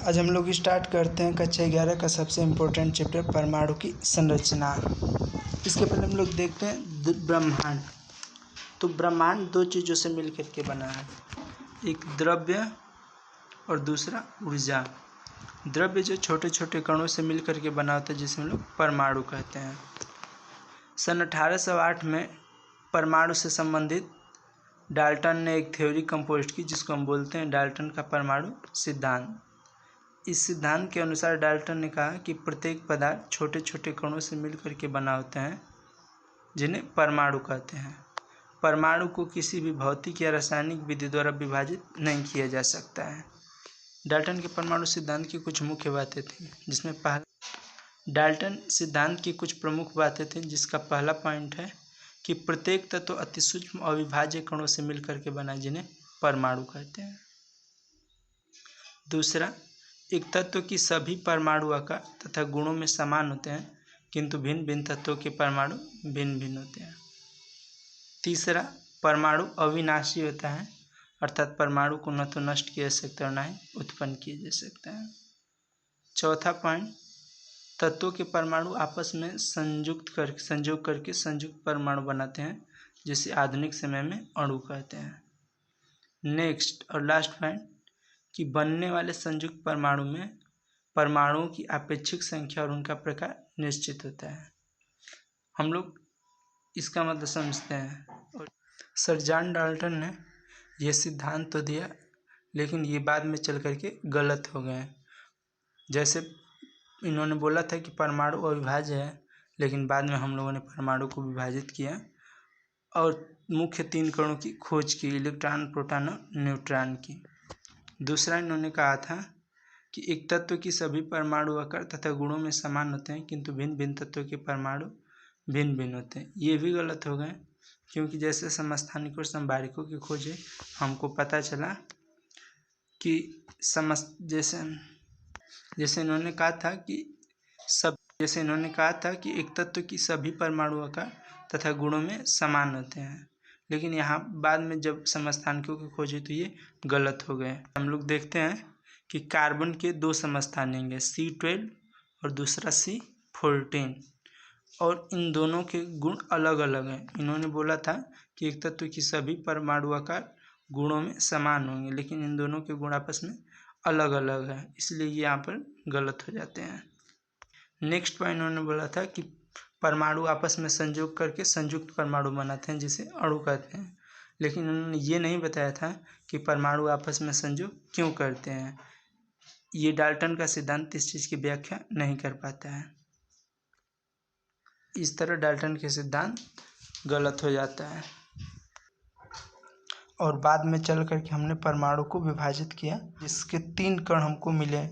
आज हम लोग स्टार्ट करते हैं कक्षा 11 का सबसे इम्पोर्टेंट चैप्टर परमाणु की संरचना। इसके पहले हम लोग देखते हैं ब्रह्मांड। तो ब्रह्मांड दो चीज़ों से मिलकर के बना है, एक द्रव्य और दूसरा ऊर्जा। द्रव्य जो छोटे छोटे कणों से मिलकर के बना होता है जिसे हम लोग परमाणु कहते हैं। सन 1808 में परमाणु से संबंधित डाल्टन ने एक थ्योरी कंपोज की जिसको हम बोलते हैं डाल्टन का परमाणु सिद्धांत। इस सिद्धांत के अनुसार डाल्टन ने कहा कि प्रत्येक पदार्थ छोटे छोटे कणों से मिलकर के बना होते हैं जिन्हें परमाणु कहते हैं। परमाणु को किसी भी भौतिक या रासायनिक विधि द्वारा विभाजित नहीं किया जा सकता है। डाल्टन के परमाणु सिद्धांत की कुछ मुख्य बातें थी, जिसमें डाल्टन सिद्धांत की कुछ प्रमुख बातें थीं, जिसका पहला पॉइंट है कि प्रत्येक तत्व अति सूक्ष्म अविभाज्य कणों से मिलकर के बना जिन्हें परमाणु कहते हैं। दूसरा, एक तत्व की सभी परमाणु आकार तथा गुणों में समान होते हैं, किंतु भिन्न भिन्न तत्वों के परमाणु भिन्न भिन्न होते हैं। तीसरा, परमाणु अविनाशी होता है, अर्थात परमाणु को न तो नष्ट किया जा सकता है और न ही उत्पन्न किया जा सकता है। चौथा पॉइंट, तत्वों के परमाणु आपस में संयोग करके संयुक्त परमाणु बनाते हैं, जिसे आधुनिक समय में अणु कहते हैं। नेक्स्ट और लास्ट पॉइंट कि बनने वाले संयुक्त परमाणु में परमाणुओं की आपेक्षिक संख्या और उनका प्रकार निश्चित होता है। हम लोग इसका मतलब समझते हैं। सर जॉन डाल्टन ने यह सिद्धांत तो दिया, लेकिन ये बाद में चल करके गलत हो गए। जैसे इन्होंने बोला था कि परमाणु अविभाज्य है, लेकिन बाद में हम लोगों ने परमाणु को विभाजित किया और मुख्य 3 कणों की खोज की, इलेक्ट्रॉन, प्रोटॉन और न्यूट्रॉन की। दूसरा, इन्होंने कहा था कि एक तत्व की सभी परमाणु आकार तथा गुणों में समान होते हैं, किंतु भिन्न भिन्न तत्वों के परमाणु भिन्न भिन्न होते हैं। ये भी गलत हो गए, क्योंकि समस्थानिकों और समबारिकों की खोज है, हमको पता चला कि जैसे इन्होंने कहा था कि एक तत्व की सभी परमाणु आकार तथा गुणों में समान होते हैं, लेकिन यहाँ बाद में जब समस्थानिकों की खोज हुई तो ये गलत हो गए। हम लोग देखते हैं कि कार्बन के 2 समस्थानिक हैं, C12 और दूसरा C14, और इन दोनों के गुण अलग अलग हैं। इन्होंने बोला था कि एक तत्व की सभी परमाणु आकार गुणों में समान होंगे, लेकिन इन दोनों के गुण आपस में अलग अलग है, इसलिए ये यहाँ पर गलत हो जाते हैं। नेक्स्ट पॉइंट इन्होंने बोला था कि परमाणु आपस में संयोग करके संयुक्त परमाणु बनाते हैं, जिसे अणु कहते हैं, लेकिन उन्होंने ये नहीं बताया था कि परमाणु आपस में संयोग क्यों करते हैं। ये डाल्टन का सिद्धांत इस चीज़ की व्याख्या नहीं कर पाता है। इस तरह डाल्टन के सिद्धांत गलत हो जाता है और बाद में चल करके हमने परमाणु को विभाजित किया, जिसके 3 कण हमको मिले,